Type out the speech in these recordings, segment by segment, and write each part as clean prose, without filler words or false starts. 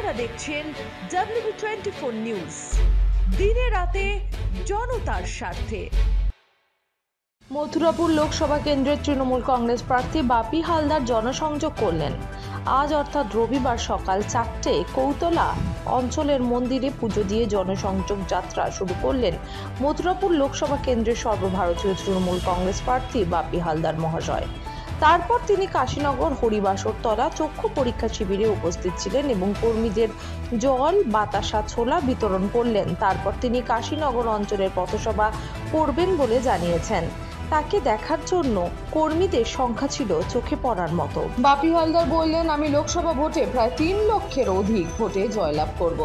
আপনারা দেখছেন WB24 news, দিনে রাতে জনতার স্বার্থে। মথুরাপুর লোকসভা কেন্দ্রের তৃণমূল কংগ্রেস প্রার্থী বাপি হালদার জনসংযোগ করলেন। আজ অর্থাৎ রবিবার সকাল 4টে কৌতলা অঞ্চলের মন্দিরে পুজো দিয়ে জনসংযোগ যাত্রা শুরু করলেন মথুরাপুর লোকসভা কেন্দ্রের সর্বভারতীয় তৃণমূল কংগ্রেস প্রার্থী বাপি হালদার মহাশয়। তারপর তিনি কাশীনগর হরিবাসরতলা চক্ষু পরীক্ষা শিবিরে উপস্থিত ছিলেন এবং কর্মীদের জল, বাতাসা, ছোলা বিতরণ করলেন। তারপর তিনি কাশীনগর অঞ্চলের পথসভা করবেন বলে জানিয়েছেন। তাকে দেখার জন্য কর্মীদের সংখ্যা ছিল চোখে পড়ার মতো। বাপি হালদার বললেন, আমি লোকসভা ভোটে প্রায় 3 লক্ষের অধিক ভোটে জয়লাভ করব।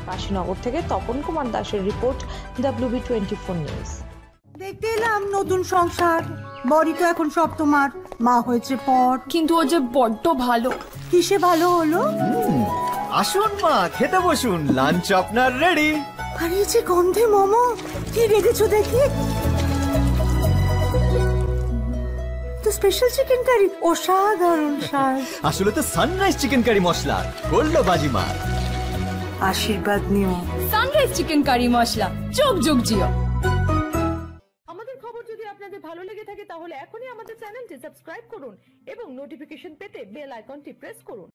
কাশীনগর থেকে তপন কুমার দাসের রিপোর্ট, WB24 নিউজ। দেখতে এলাম নতুন সংসার, বড়ি তো এখন সব তোমার, মা হয়েছে পর। কিন্তু ও যে বড্ড ভালো। কিসে ভালো হলো? আসুন মা, খেতে বসুন, লাঞ্চ আপনার রেডি। আরে যে গন্ধে মোমো, কি রেখেছো দেখি? তো স্পেশাল চিকেন কারি, অসাধারণ স্বাদ। আসলে তো সানরাইজ চিকেন কারি মশলা করলো বাজিমা। আশীর্বাদ নিও। সানরাইজ চিকেন কারি মশলা, যোগ যোগ জিও। আমাদের খবর যদি আপনাদের ভালো লেগে থাকে তাহলে এখনই আমাদের চ্যানেলটি সাবস্ক্রাইব করুন এবং নোটিফিকেশন পেতে বেল আইকনটি প্রেস করুন।